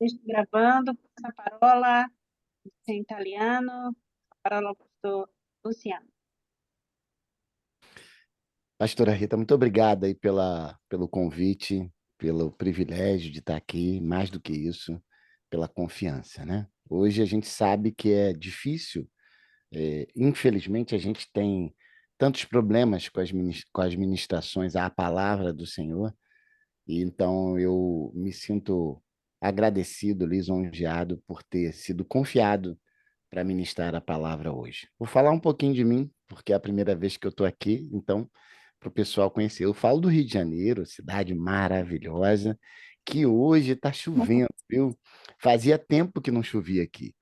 Estou gravando, a parola em italiano, a parola ao pastor Luciano. Pastora Rita, muito obrigada aí pelo convite, pelo privilégio de estar aqui, mais do que isso, pela confiança, né? Hoje a gente sabe que é difícil, infelizmente a gente tem tantos problemas com as ministrações à palavra do Senhor, e então eu me sinto agradecido, lisonjeado por ter sido confiado para ministrar a palavra hoje. Vou falar um pouquinho de mim, porque é a primeira vez que eu estou aqui, então, para o pessoal conhecer. Eu falo do Rio de Janeiro, cidade maravilhosa, que hoje está chovendo, viu? Fazia tempo que não chovia aqui.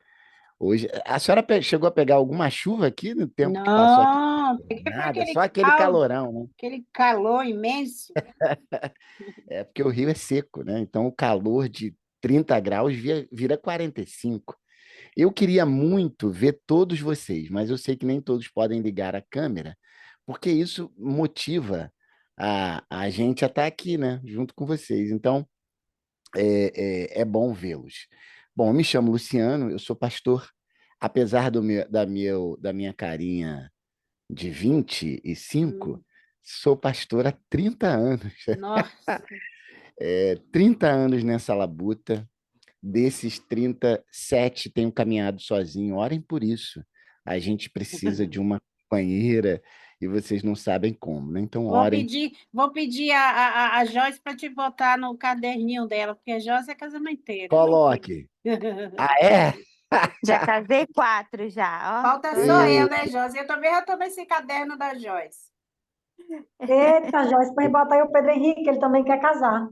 Hoje, a senhora chegou a pegar alguma chuva aqui no tempo que passou aqui? Não, peguei foi Nada, só aquele calorão, né? aquele calor imenso. É porque o Rio é seco, né? Então o calor de 30 graus vira 45. Eu queria muito ver todos vocês, mas eu sei que nem todos podem ligar a câmera, porque isso motiva a gente a estar aqui, né, junto com vocês. Então, é bom vê-los. Bom, eu me chamo Luciano, eu sou pastor, apesar da minha carinha de 25, Hum, sou pastor há 30 anos. Nossa, 30 anos nessa labuta. Desses 37 tenho caminhado sozinho. Orem por isso. A gente precisa de uma companheira e vocês não sabem como, né? Então, orem. vou pedir a Joyce para te botar no caderninho dela, porque a Joyce é casamenteira, meu filho. Coloque. Ah, é? Já casei 4 já, ó. Falta Tô só já. eu, né, Joyce? Eu também já estou nesse caderno da Joyce. Eita, Joyce, põe bota aí o Pedro Henrique, ele também quer casar.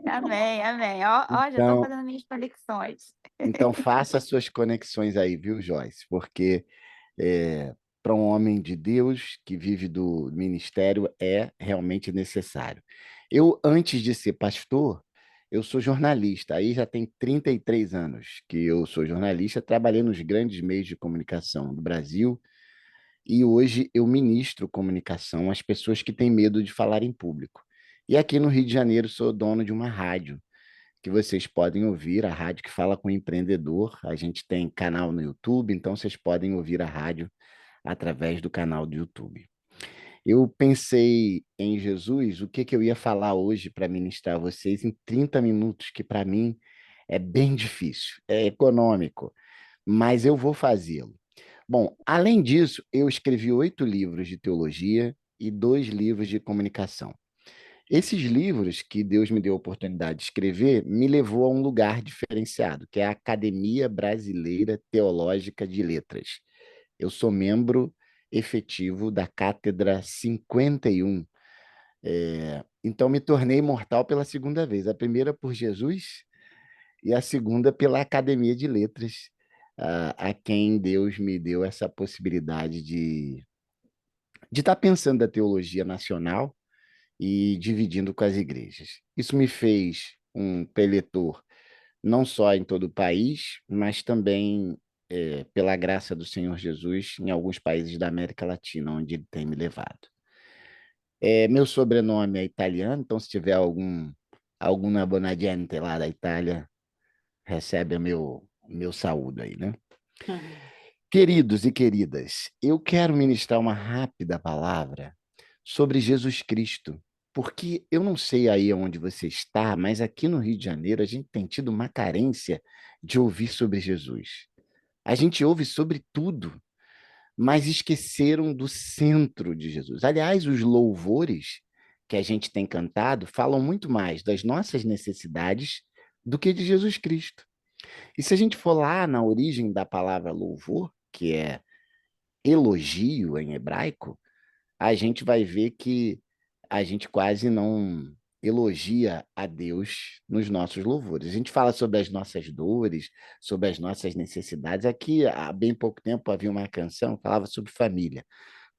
Amém, amém. Ó, já tô Então, fazendo minhas conexões. então faça as suas conexões aí, viu, Joyce? Porque para um homem de Deus que vive do ministério é realmente necessário. Eu, antes de ser pastor, eu sou jornalista. Aí já tem 33 anos que eu sou jornalista, trabalhei nos grandes meios de comunicação do Brasil e hoje eu ministro comunicação às pessoas que têm medo de falar em público. E aqui no Rio de Janeiro sou dono de uma rádio que vocês podem ouvir, a rádio que fala com o empreendedor. A gente tem canal no YouTube, então vocês podem ouvir a rádio através do canal do YouTube. Eu pensei em Jesus, o que que eu ia falar hoje para ministrar a vocês em 30 minutos, que para mim é bem difícil, é econômico, mas eu vou fazê-lo. Bom, além disso, eu escrevi 8 livros de teologia e 2 livros de comunicação. Esses livros que Deus me deu a oportunidade de escrever me levou a um lugar diferenciado, que é a Academia Brasileira Teológica de Letras. Eu sou membro efetivo da Cátedra 51. Então, me tornei imortal pela segunda vez. A primeira por Jesus e a segunda pela Academia de Letras, a quem Deus me deu essa possibilidade de estar pensando a teologia nacional e dividindo com as igrejas. Isso me fez um preletor não só em todo o país, mas também, pela graça do Senhor Jesus, em alguns países da América Latina, onde ele tem me levado. Meu sobrenome é italiano, então se tiver alguma Bonadiente lá da Itália, recebe o meu saúdo aí, né? Queridos e queridas, eu quero ministrar uma rápida palavra sobre Jesus Cristo, porque eu não sei aí onde você está, mas aqui no Rio de Janeiro a gente tem tido uma carência de ouvir sobre Jesus. A gente ouve sobre tudo, mas esqueceram do centro de Jesus. Aliás, os louvores que a gente tem cantado falam muito mais das nossas necessidades do que de Jesus Cristo. E se a gente for lá na origem da palavra louvor, que é elogio em hebraico, a gente vai ver que a gente quase não elogia a Deus nos nossos louvores. A gente fala sobre as nossas dores, sobre as nossas necessidades. Aqui, há bem pouco tempo, havia uma canção que falava sobre família.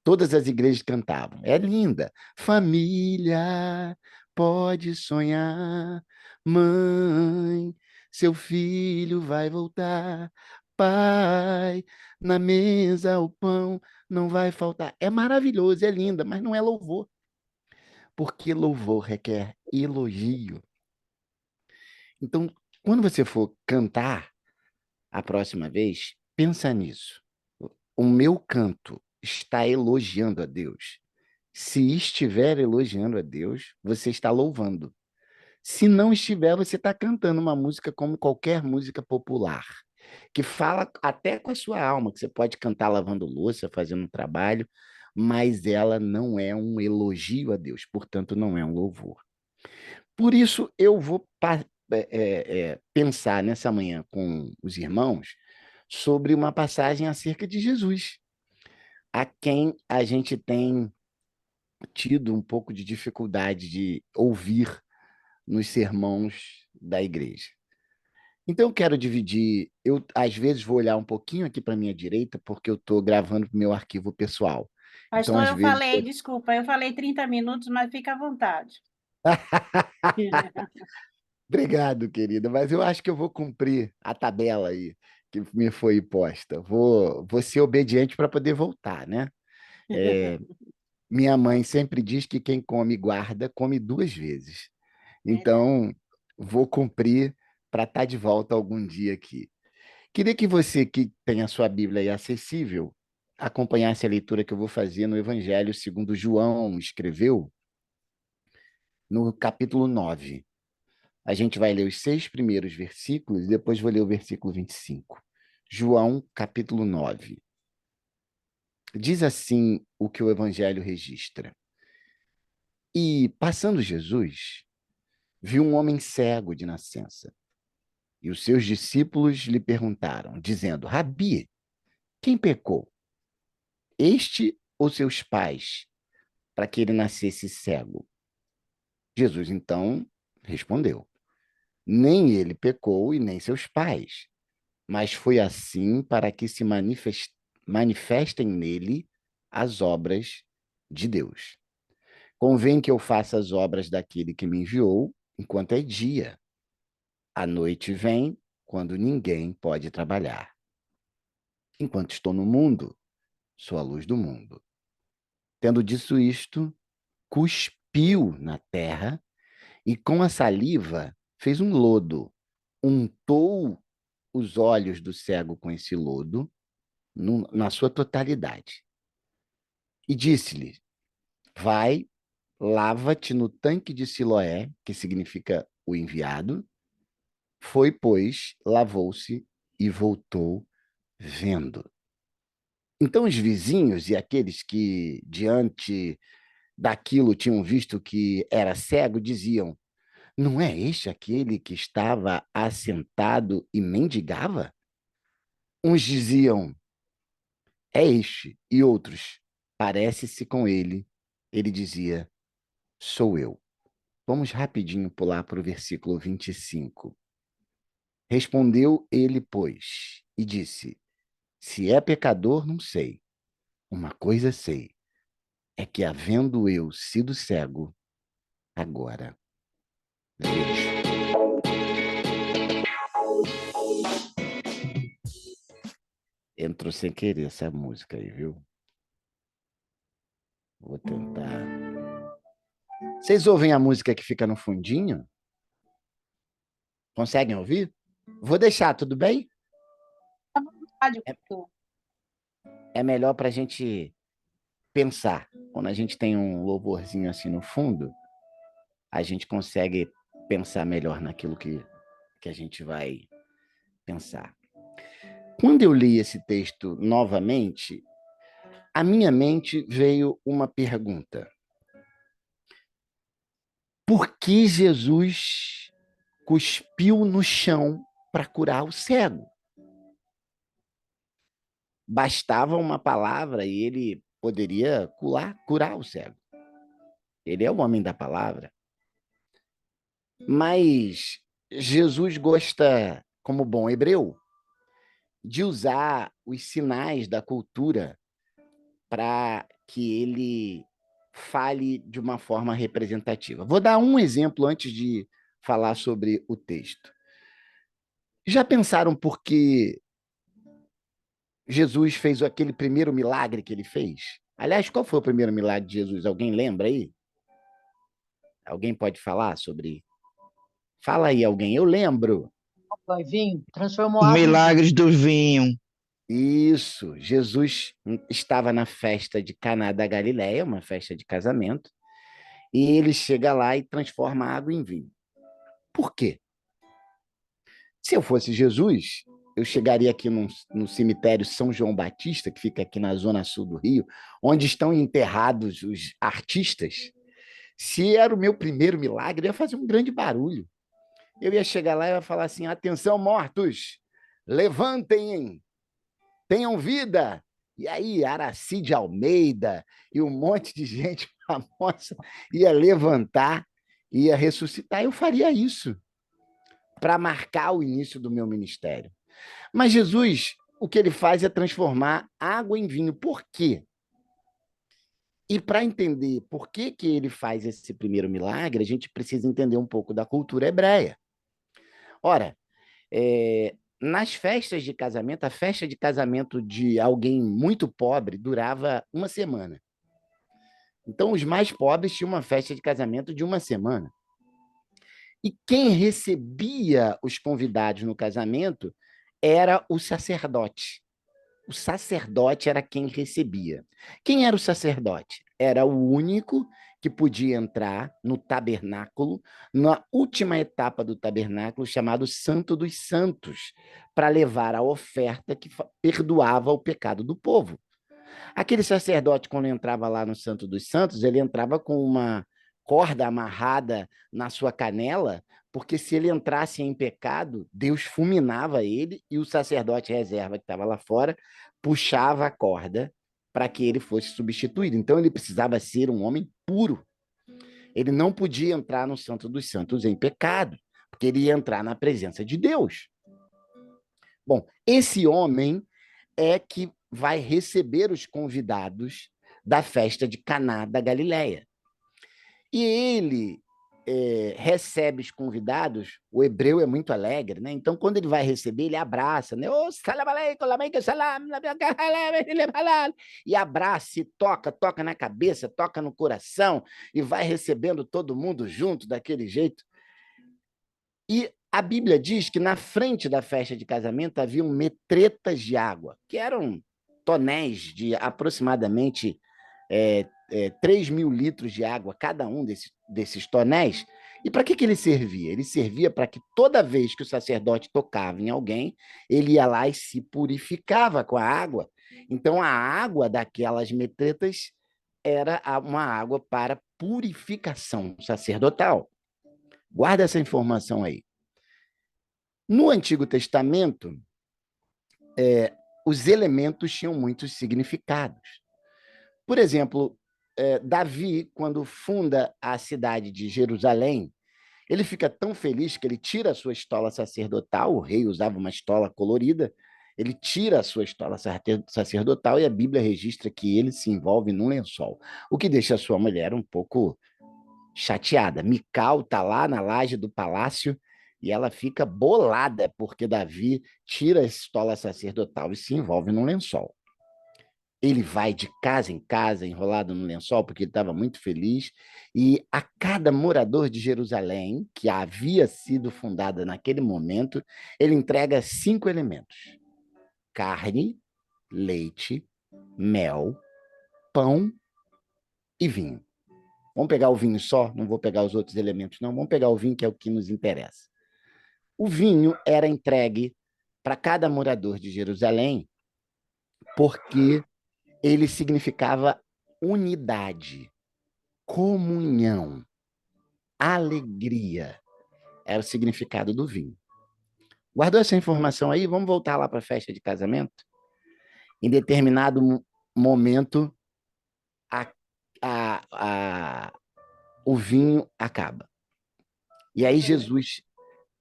Todas as igrejas cantavam. É linda. Família, pode sonhar. Mãe, seu filho vai voltar. Pai, na mesa o pão não vai faltar. É maravilhoso, é linda, mas não é louvor. Porque louvor requer elogio. Então, Quando você for cantar a próxima vez, pensa nisso. O meu canto está elogiando a Deus? Se estiver elogiando a Deus, você está louvando. Se não estiver, você está cantando uma música como qualquer música popular, que fala até com a sua alma, que você pode cantar lavando louça, fazendo um trabalho, mas ela não é um elogio a Deus, portanto, não é um louvor. Por isso, eu vou pensar nessa manhã com os irmãos sobre uma passagem acerca de Jesus, a quem a gente tem tido um pouco de dificuldade de ouvir nos sermões da igreja. Então, eu quero dividir. Eu, às vezes, vou olhar um pouquinho aqui para a minha direita, porque eu estou gravando meu arquivo pessoal. Então, Pastor, às vezes. desculpa, eu falei 30 minutos, mas fica à vontade. Obrigado, querida, mas eu acho que eu vou cumprir a tabela aí que me foi posta. Vou ser obediente para poder voltar, né? Minha mãe sempre diz que quem come guarda, come duas vezes. Verdade. Então, vou cumprir para estar de volta algum dia aqui. Queria que você, que tem a sua Bíblia aí acessível, acompanhasse a leitura que eu vou fazer no Evangelho segundo João escreveu, no capítulo 9. A gente vai ler os 6 primeiros versículos e depois vou ler o versículo 25. João, capítulo 9. Diz assim o que o Evangelho registra. E, passando Jesus, viu um homem cego de nascença. E os seus discípulos lhe perguntaram, dizendo, Rabi, quem pecou? Este ou seus pais, para que ele nascesse cego? Jesus, então, respondeu, nem ele pecou e nem seus pais, mas foi assim para que se manifestem nele as obras de Deus. Convém que eu faça as obras daquele que me enviou enquanto é dia. A noite vem quando ninguém pode trabalhar. Enquanto estou no mundo, sou a luz do mundo. Tendo dito isto, cuspiu na terra e com a saliva fez um lodo, untou os olhos do cego com esse lodo na sua totalidade. E disse-lhe, vai, lava-te no tanque de Siloé, que significa o enviado. Foi, pois, lavou-se e voltou vendo. Então os vizinhos e aqueles que, diante daquilo, tinham visto que era cego, diziam, não é este aquele que estava assentado e mendigava? Uns diziam, é este, e outros, parece-se com ele. Ele dizia, sou eu. Vamos rapidinho pular para o versículo 25. Respondeu ele, pois, e disse, se é pecador, não sei. Uma coisa sei, é que havendo eu sido cego, agora vejo. Entrou sem querer essa música aí, viu? Vou tentar. Vocês ouvem a música que fica no fundinho? Conseguem ouvir? Vou deixar, tudo bem? Rádio, pastor. É melhor para a gente pensar. Quando a gente tem um louvorzinho assim no fundo, a gente consegue pensar melhor naquilo que a gente vai pensar. Quando eu li esse texto novamente, à minha mente veio uma pergunta. Por que Jesus cuspiu no chão para curar o cego? Bastava uma palavra e ele poderia curar o cego. Ele é o homem da palavra. Mas Jesus gosta, como bom hebreu, de usar os sinais da cultura para que ele fale de uma forma representativa. Vou dar um exemplo antes de falar sobre o texto. Já pensaram por que Jesus fez aquele primeiro milagre que ele fez? Aliás, qual foi o primeiro milagre de Jesus? Alguém lembra aí? Alguém pode falar sobre? Fala aí alguém. Eu lembro. Foi vinho, transformou Os água em vinho. milagres do vinho. Isso, Jesus estava na festa de Caná da Galileia, uma festa de casamento, e ele chega lá e transforma a água em vinho. Por quê? Se eu fosse Jesus, eu chegaria aqui no cemitério São João Batista, que fica aqui na zona sul do Rio, onde estão enterrados os artistas. Se era o meu primeiro milagre, eu ia fazer um grande barulho. Eu ia chegar lá e ia falar assim: atenção, mortos, levantem, tenham vida. E aí, Aracide Almeida e um monte de gente famosa ia levantar, ia ressuscitar. Eu faria isso para marcar o início do meu ministério. Mas Jesus, o que ele faz é transformar água em vinho. Por quê? E para entender por que ele faz esse primeiro milagre, a gente precisa entender um pouco da cultura hebreia. Ora, nas festas de casamento, a festa de casamento de alguém muito pobre durava uma semana. Então, os mais pobres tinham uma festa de casamento de uma semana. E quem recebia os convidados no casamento era o sacerdote. O sacerdote era quem recebia. Quem era o sacerdote? Era o único que podia entrar no tabernáculo, na última etapa do tabernáculo, chamado Santo dos Santos, para levar a oferta que perdoava o pecado do povo. Aquele sacerdote, quando entrava lá no Santo dos Santos, ele entrava com uma corda amarrada na sua canela, porque se ele entrasse em pecado, Deus fulminava ele e o sacerdote reserva que estava lá fora puxava a corda para que ele fosse substituído. Então ele precisava ser um homem puro. Ele não podia entrar no Santo dos Santos em pecado, porque ele ia entrar na presença de Deus. Bom, esse homem é que vai receber os convidados da festa de Caná da Galileia. E ele recebe os convidados, o hebreu é muito alegre, né? Então, quando ele vai receber, ele abraça, né? Oh, salam aleikum, salam, e abraça, e toca na cabeça, toca no coração, e vai recebendo todo mundo junto, daquele jeito. E a Bíblia diz que na frente da festa de casamento haviam metretas de água, que eram tonéis de aproximadamente 3.000 litros de água, cada um desses tonéis. E para que ele servia? Ele servia para que toda vez que o sacerdote tocava em alguém, ele ia lá e se purificava com a água. Então, a água daquelas metretas era uma água para purificação sacerdotal. Guarda essa informação aí. No Antigo Testamento, os elementos tinham muitos significados. Por exemplo, Davi, quando funda a cidade de Jerusalém, ele fica tão feliz que ele tira a sua estola sacerdotal, o rei usava uma estola colorida, ele tira a sua estola sacerdotal e a Bíblia registra que ele se envolve num lençol, o que deixa a sua mulher um pouco chateada. Mical está lá na laje do palácio e ela fica bolada porque Davi tira a estola sacerdotal e se envolve num lençol. Ele vai de casa em casa, enrolado no lençol, porque ele estava muito feliz, e a cada morador de Jerusalém, que havia sido fundada naquele momento, ele entrega 5 elementos: carne, leite, mel, pão e vinho. Vamos pegar o vinho só? Não vou pegar os outros elementos, não. Vamos pegar o vinho, que é o que nos interessa. O vinho era entregue para cada morador de Jerusalém porque ele significava unidade, comunhão, alegria. Era o significado do vinho. Guardou essa informação aí? Vamos voltar lá para a festa de casamento? Em determinado momento, o vinho acaba. E aí Jesus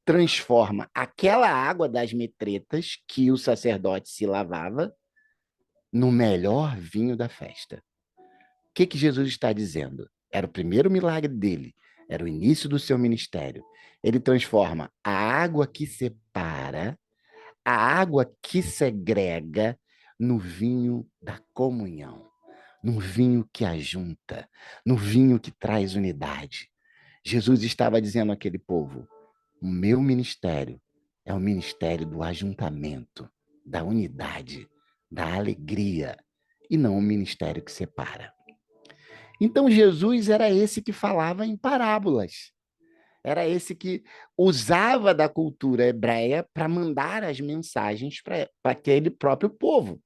transforma aquela água das metretas que o sacerdote se lavava no melhor vinho da festa. O que Jesus está dizendo? Era o primeiro milagre dele, era o início do seu ministério. Ele transforma a água que separa, a água que segrega, no vinho da comunhão, no vinho que ajunta, no vinho que traz unidade. Jesus estava dizendo àquele povo: o meu ministério É o ministério do ajuntamento, da unidade, da alegria, e não o ministério que separa. Então, Jesus era esse que falava em parábolas. Era esse que usava da cultura hebreia para mandar as mensagens para aquele próprio povo.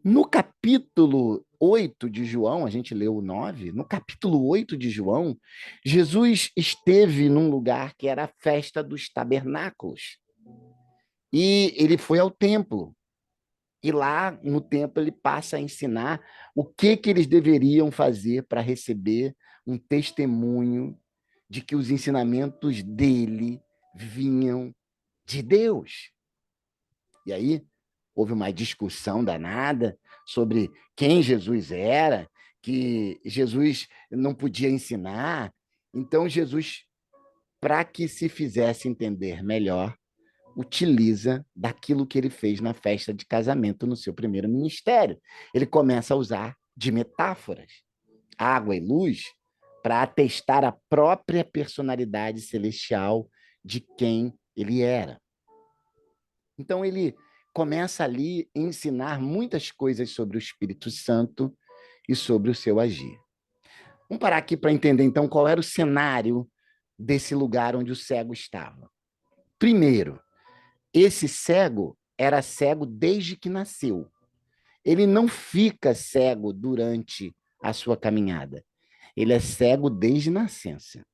No capítulo 8 de João, a gente leu o 9, no capítulo 8 de João, Jesus esteve num lugar que era a festa dos tabernáculos. E ele foi ao templo. E lá no templo ele passa a ensinar o que eles deveriam fazer para receber um testemunho de que os ensinamentos dele vinham de Deus. E aí houve uma discussão danada sobre quem Jesus era, que Jesus não podia ensinar. Então Jesus, para que se fizesse entender melhor, utiliza daquilo que ele fez na festa de casamento no seu primeiro ministério. Ele começa a usar de metáforas, água e luz, para atestar a própria personalidade celestial de quem ele era. Então, ele começa ali a ensinar muitas coisas sobre o Espírito Santo e sobre o seu agir. Vamos parar aqui para entender, então, qual era o cenário desse lugar onde o cego estava. Primeiro, esse cego era cego desde que nasceu. Ele não fica cego durante a sua caminhada. Ele é cego desde nascença.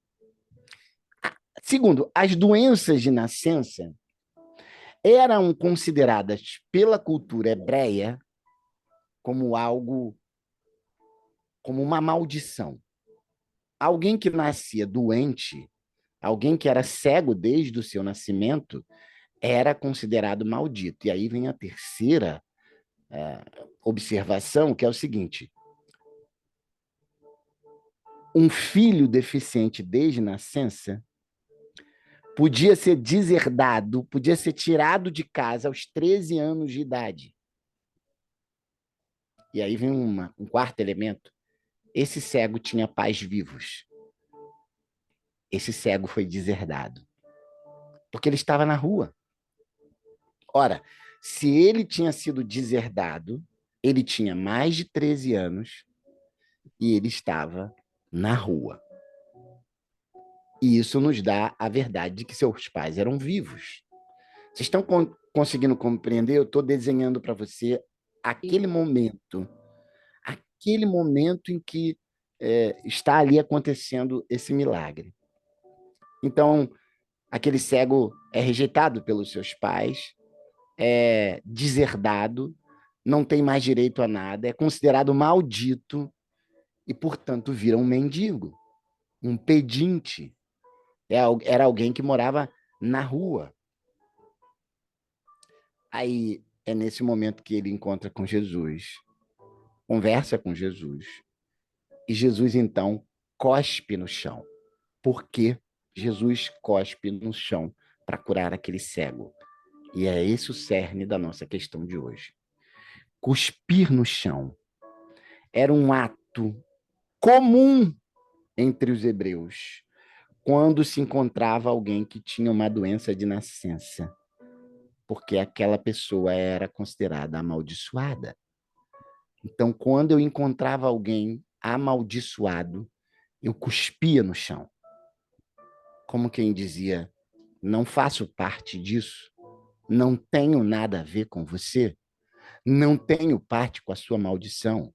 Segundo, as doenças de nascença eram consideradas pela cultura hebreia como algo, como uma maldição. Alguém que nascia doente, alguém que era cego desde o seu nascimento, era considerado maldito. E aí vem a terceira observação, que é o seguinte: um filho deficiente desde nascença podia ser deserdado, podia ser tirado de casa aos 13 anos de idade. E aí vem um quarto elemento. Esse cego tinha pais vivos. Esse cego foi deserdado. Porque ele estava na rua. Ora, se ele tinha sido deserdado, ele tinha mais de 13 anos e ele estava na rua. E isso nos dá a verdade de que seus pais eram vivos. Vocês estão conseguindo compreender? Eu estou desenhando para você aquele momento em que está ali acontecendo esse milagre. Então, aquele cego é rejeitado pelos seus pais, é deserdado, não tem mais direito a nada, é considerado maldito e, portanto, vira um mendigo, um pedinte. Era alguém que morava na rua. Aí é nesse momento que ele encontra com Jesus, conversa com Jesus, e Jesus, então, cospe no chão. Por que Jesus cospe no chão para curar aquele cego? E é esse o cerne da nossa questão de hoje. Cuspir no chão era um ato comum entre os hebreus quando se encontrava alguém que tinha uma doença de nascença, porque aquela pessoa era considerada amaldiçoada. Então, quando eu encontrava alguém amaldiçoado, eu cuspia no chão. Como quem dizia, não faço parte disso, não tenho nada a ver com você, não tenho parte com a sua maldição.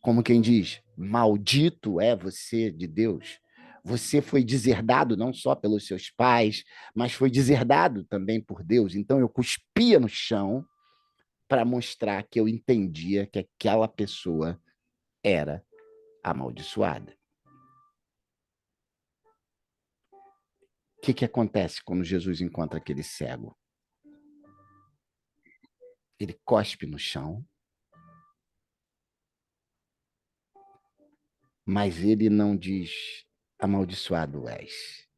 Como quem diz, maldito é você de Deus. Você foi deserdado não só pelos seus pais, mas foi deserdado também por Deus. Então eu cuspia no chão para mostrar que eu entendia que aquela pessoa era amaldiçoada. O que acontece quando Jesus encontra aquele cego? Ele cospe no chão, mas ele não diz amaldiçoado és.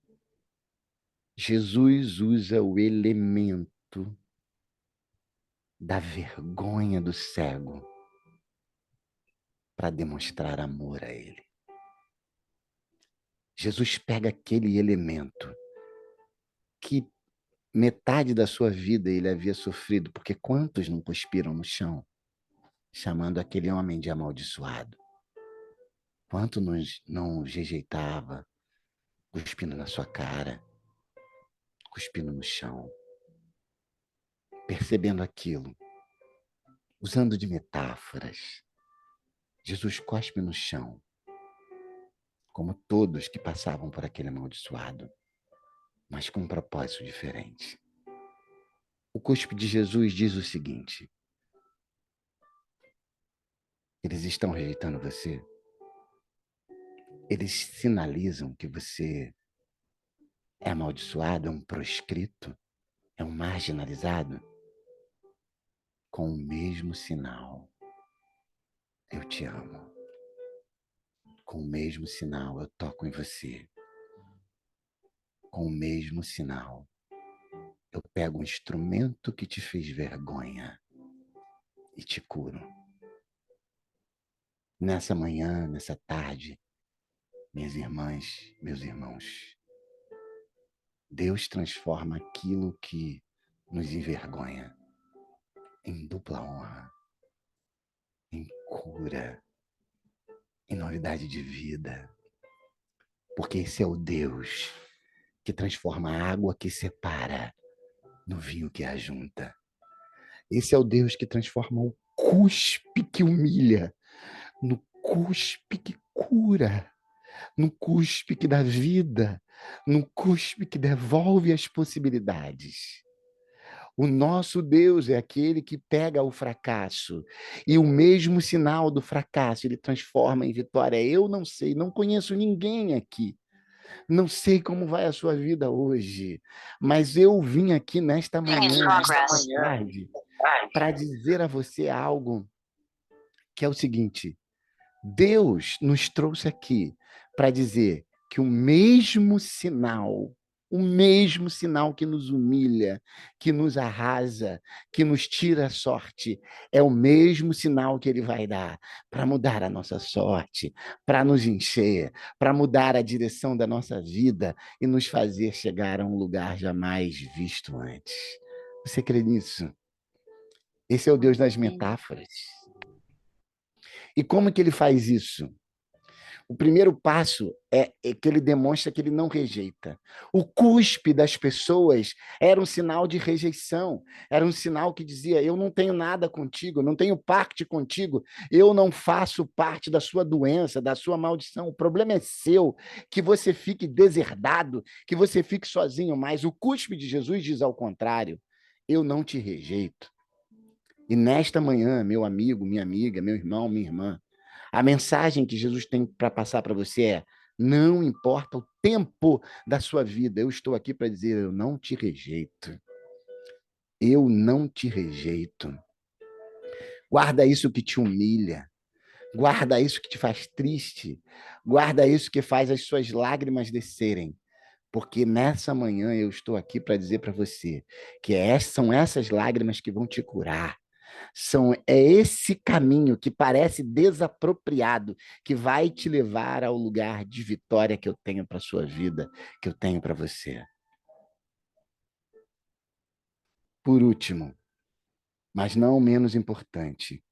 Jesus usa o elemento da vergonha do cego para demonstrar amor a ele. Jesus pega aquele elemento que metade da sua vida ele havia sofrido, porque quantos não cuspiram no chão, chamando aquele homem de amaldiçoado? Quanto não rejeitava, cuspindo na sua cara, cuspindo no chão, percebendo aquilo, usando de metáforas. Jesus cospe no chão, como todos que passavam por aquele amaldiçoado, mas com um propósito diferente. O cuspe de Jesus diz o seguinte: eles estão rejeitando você, eles sinalizam que você é amaldiçoado, é um proscrito, é um marginalizado, com o mesmo sinal: eu te amo. Com o mesmo sinal, eu toco em você. Com o mesmo sinal, eu pego um instrumento que te fez vergonha e te curo. Nessa manhã, nessa tarde, minhas irmãs, meus irmãos, Deus transforma aquilo que nos envergonha em dupla honra, em cura, em novidade de vida. Porque esse é o Deus que transforma a água que separa no vinho que ajunta. Esse é o Deus que transforma o cuspe que humilha no cuspe que cura, no cuspe que dá vida, no cuspe que devolve as possibilidades. O nosso Deus é aquele que pega o fracasso e o mesmo sinal do fracasso ele transforma em vitória. Eu não sei, não conheço ninguém aqui. Não sei como vai a sua vida hoje, mas eu vim aqui nesta manhã, tarde, para dizer a você algo que é o seguinte: Deus nos trouxe aqui para dizer que o mesmo sinal que nos humilha, que nos arrasa, que nos tira a sorte, é o mesmo sinal que ele vai dar para mudar a nossa sorte, para nos encher, para mudar a direção da nossa vida e nos fazer chegar a um lugar jamais visto antes. Você crê nisso? Esse é o Deus das metáforas. E como que ele faz isso? O primeiro passo é que ele demonstra que ele não rejeita. O cuspe das pessoas era um sinal de rejeição, era um sinal que dizia: eu não tenho nada contigo, eu não tenho parte contigo, eu não faço parte da sua doença, da sua maldição. O problema é seu, que você fique deserdado, que você fique sozinho. Mas o cuspe de Jesus diz ao contrário: eu não te rejeito. E nesta manhã, meu amigo, minha amiga, meu irmão, minha irmã, a mensagem que Jesus tem para passar para você é: não importa o tempo da sua vida, eu estou aqui para dizer, eu não te rejeito. Eu não te rejeito. Guarda isso que te humilha. Guarda isso que te faz triste. Guarda isso que faz as suas lágrimas descerem. Porque nessa manhã eu estou aqui para dizer para você que são essas lágrimas que vão te curar. É esse caminho que parece desapropriado que vai te levar ao lugar de vitória que eu tenho para a sua vida, que eu tenho para você. Por último, mas não menos importante,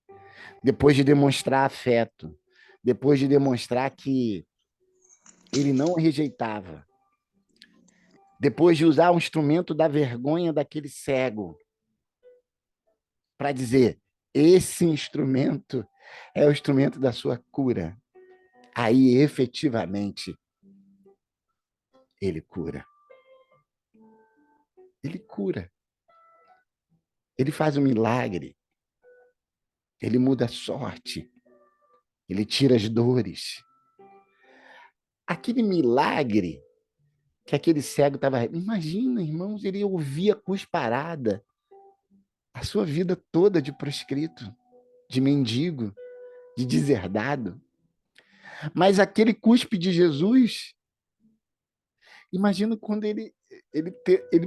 depois de demonstrar afeto, depois de demonstrar que ele não rejeitava, depois de usar o instrumento da vergonha daquele cego, para dizer, esse instrumento é o instrumento da sua cura. Aí, efetivamente, ele cura. Ele cura. Ele faz um milagre. Ele muda a sorte. Ele tira as dores. Aquele milagre que aquele cego estava... Imagina, irmãos, ele ouvia cusparada a sua vida toda de proscrito, de mendigo, de deserdado. Mas aquele cuspe de Jesus, imagina quando ele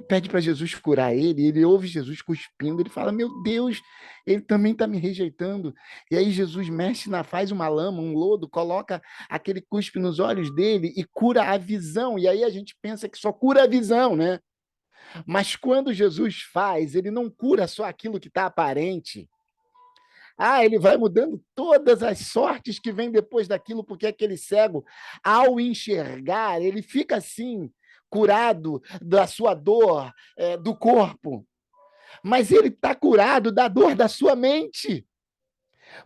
pede para Jesus curar ele ouve Jesus cuspindo, ele fala, meu Deus, ele também está me rejeitando. E aí Jesus mexe, faz uma lama, um lodo, coloca aquele cuspe nos olhos dele e cura a visão. E aí a gente pensa que só cura a visão, né? Mas quando Jesus faz, ele não cura só aquilo que está aparente. Ele vai mudando todas as sortes que vêm depois daquilo, porque aquele cego, ao enxergar, ele fica assim, curado da sua dor, do corpo. Mas ele está curado da dor da sua mente.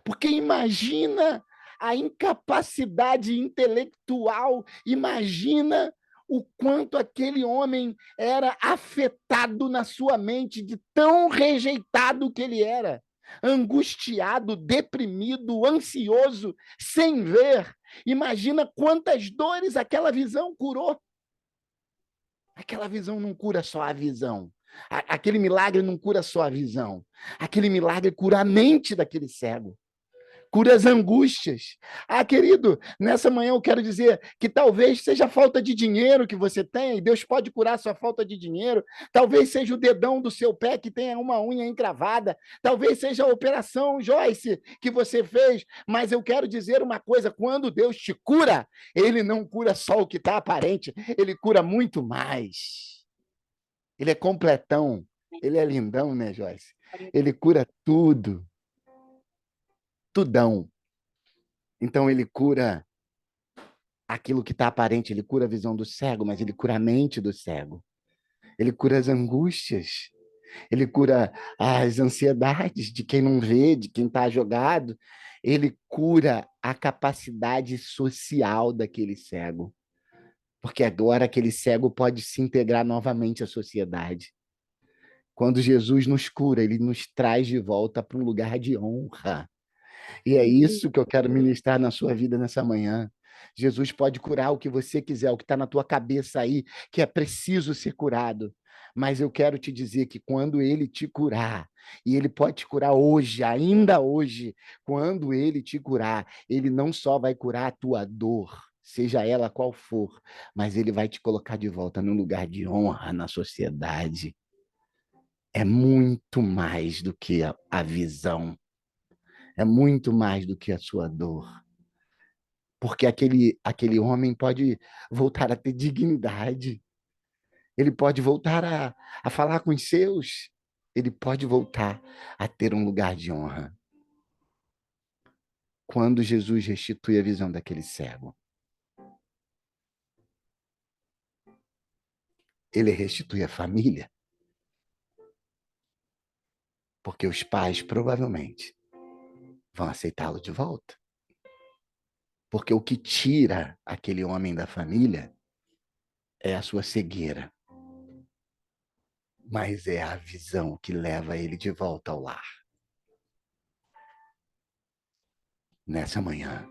Porque imagina a incapacidade intelectual, imagina o quanto aquele homem era afetado na sua mente, de tão rejeitado que ele era, angustiado, deprimido, ansioso, sem ver. Imagina quantas dores aquela visão curou. Aquela visão não cura só a visão. Aquele milagre não cura só a visão. Aquele milagre cura a mente daquele cego. Cura as angústias. Querido, nessa manhã eu quero dizer que talvez seja a falta de dinheiro que você tem, e Deus pode curar a sua falta de dinheiro. Talvez seja o dedão do seu pé que tenha uma unha encravada. Talvez seja a operação, Joyce, que você fez. Mas eu quero dizer uma coisa: quando Deus te cura, Ele não cura só o que está aparente, Ele cura muito mais. Ele é completão. Ele é lindão, né, Joyce? Ele cura tudo. Tudão. Então, ele cura aquilo que está aparente, ele cura a visão do cego, mas ele cura a mente do cego. Ele cura as angústias, ele cura as ansiedades de quem não vê, de quem está jogado. Ele cura a capacidade social daquele cego, porque agora aquele cego pode se integrar novamente à sociedade. Quando Jesus nos cura, ele nos traz de volta para um lugar de honra. E é isso que eu quero ministrar na sua vida nessa manhã. Jesus pode curar o que você quiser, o que está na tua cabeça aí, que é preciso ser curado. Mas eu quero te dizer que quando ele te curar, e ele pode te curar hoje, ainda hoje, quando ele te curar, ele não só vai curar a tua dor, seja ela qual for, mas ele vai te colocar de volta num lugar de honra na sociedade. É muito mais do que a visão. É muito mais do que a sua dor. Porque aquele homem pode voltar a ter dignidade. Ele pode voltar a falar com os seus. Ele pode voltar a ter um lugar de honra. Quando Jesus restitui a visão daquele cego, ele restitui a família. Porque os pais provavelmente vão aceitá-lo de volta. Porque o que tira aquele homem da família é a sua cegueira. Mas é a visão que leva ele de volta ao lar. Nessa manhã,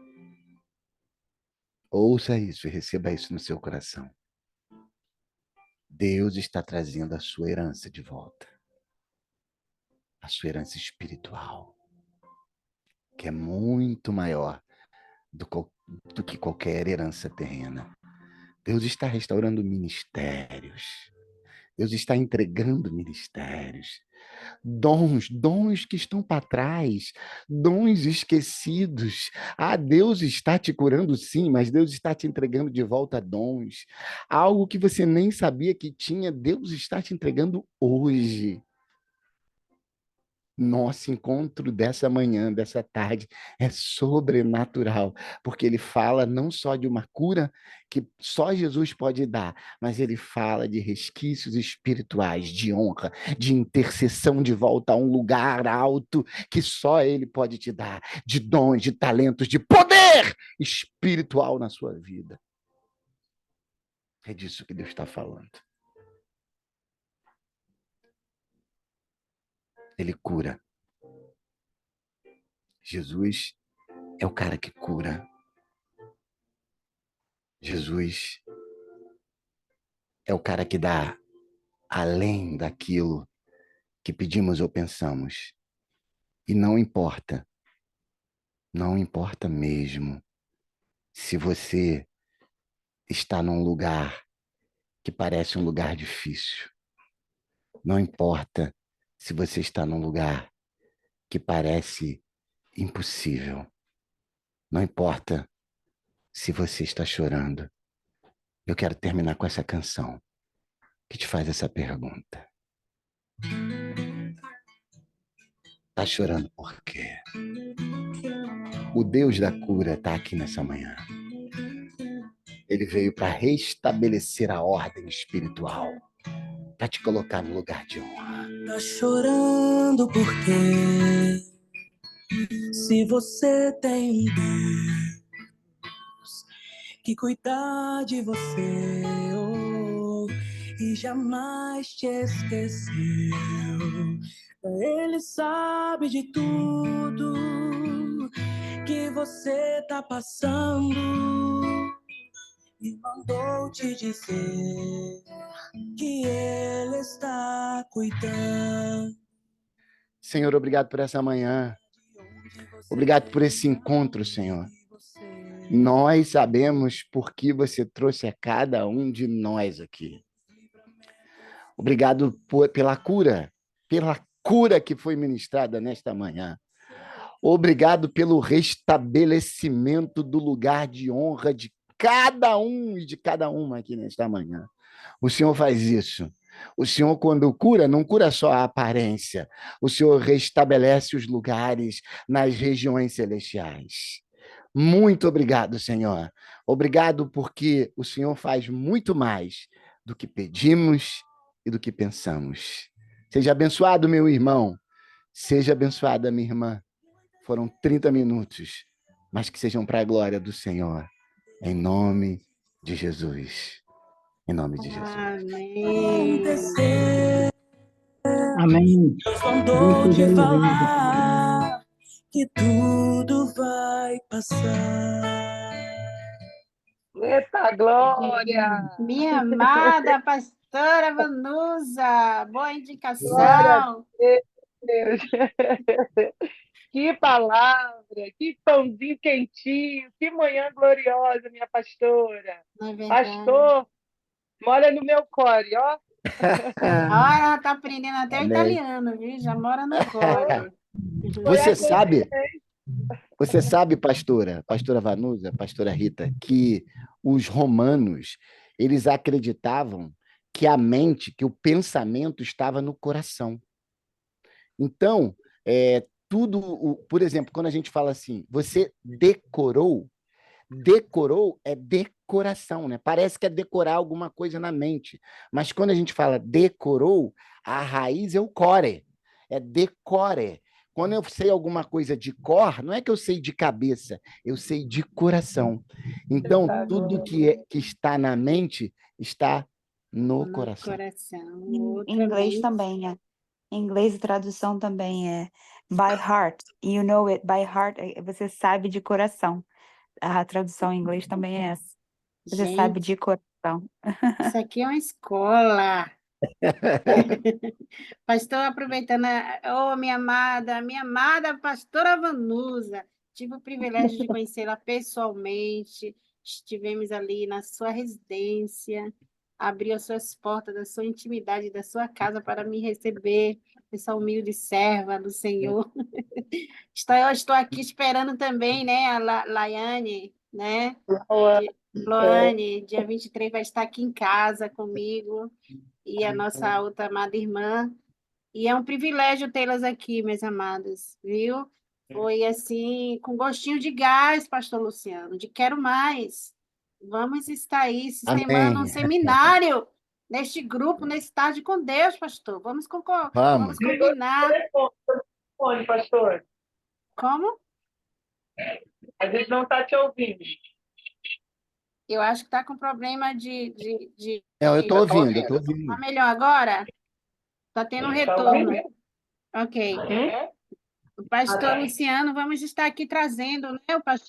ouça isso e receba isso no seu coração. Deus está trazendo a sua herança de volta. A sua herança espiritual, que é muito maior do que qualquer herança terrena. Deus está restaurando ministérios. Deus está entregando ministérios. Dons que estão para trás, dons esquecidos. Deus está te curando sim, mas Deus está te entregando de volta dons. Algo que você nem sabia que tinha, Deus está te entregando hoje. Nosso encontro dessa manhã, dessa tarde, é sobrenatural, porque ele fala não só de uma cura que só Jesus pode dar, mas ele fala de resquícios espirituais, de honra, de intercessão de volta a um lugar alto que só ele pode te dar, de dons, de talentos, de poder espiritual na sua vida. É disso que Deus está falando. Ele cura. Jesus é o cara que cura. Jesus é o cara que dá além daquilo que pedimos ou pensamos. E não importa mesmo se você está num lugar que parece um lugar difícil. Não importa se você está num lugar que parece impossível. Não importa se você está chorando. Eu quero terminar com essa canção que te faz essa pergunta. Tá chorando por quê? O Deus da cura está aqui nessa manhã. Ele veio para restabelecer a ordem espiritual, para te colocar no lugar de honra. Tá chorando por quê? Se você tem um Deus que cuida de você, oh, e jamais te esqueceu. Ele sabe de tudo que você tá passando e mandou te dizer que Ele está cuidando. Senhor, obrigado por essa manhã. Obrigado por esse encontro, Senhor. Nós sabemos por que você trouxe a cada um de nós aqui. Obrigado pela cura que foi ministrada nesta manhã. Obrigado pelo restabelecimento do lugar de honra de cada um e de cada uma aqui nesta manhã. O Senhor faz isso. O Senhor, quando cura, não cura só a aparência. O Senhor restabelece os lugares nas regiões celestiais. Muito obrigado, Senhor. Obrigado porque o Senhor faz muito mais do que pedimos e do que pensamos. Seja abençoado, meu irmão. Seja abençoada, minha irmã. Foram 30 minutos, mas que sejam para a glória do Senhor. Em nome de Jesus. Em nome de Jesus. Amém. Deus mandou te falar que tudo vai passar. Eita, glória! Minha amada pastora Vanusa, boa Glória a indicação. Deus! Que palavra, que pãozinho quentinho, que manhã gloriosa, minha pastora. Não é verdade? Pastor, mora no meu core, ó. Olha, ela está aprendendo até o Amém. italiano, viu? Já mora no core. Você sabe, pastora Vanusa, pastora Rita, que os romanos, eles acreditavam que a mente, que o pensamento estava no coração. Então, por exemplo, quando a gente fala assim, você decorou é decoração, né? Parece que é decorar alguma coisa na mente, mas quando a gente fala decorou, a raiz é o core, é decore. Quando eu sei alguma coisa de cor, não é que eu sei de cabeça, eu sei de coração. Então, tudo que está na mente está no coração. Em inglês também é. Em inglês, a tradução também é by heart. You know it by heart. Você sabe de coração. A tradução em inglês também é essa. Você sabe de coração. Isso aqui é uma escola. Pastor, aproveitando, minha amada pastora Vanusa, tive o privilégio de conhecê-la pessoalmente, estivemos ali na sua residência, abriu as suas portas da sua intimidade, da sua casa para me receber, essa humilde serva do Senhor. Eu estou aqui esperando também, né, a Laiane, né? Loane, dia 23 vai estar aqui em casa comigo, e a nossa outra amada irmã. E é um privilégio tê-las aqui, minhas amadas, viu? Foi assim, com gostinho de gás, pastor Luciano, de quero mais. Vamos estar aí sistemando um seminário neste grupo, nesse tarde com Deus, pastor. Vamos combinar. Telefone, pastor. Como? A gente não está te ouvindo. Eu acho que está com problema de... Eu estou ouvindo, Está melhor agora? Está tendo um retorno. Ok. O pastor Luciano, vamos estar aqui trazendo, né, o pastor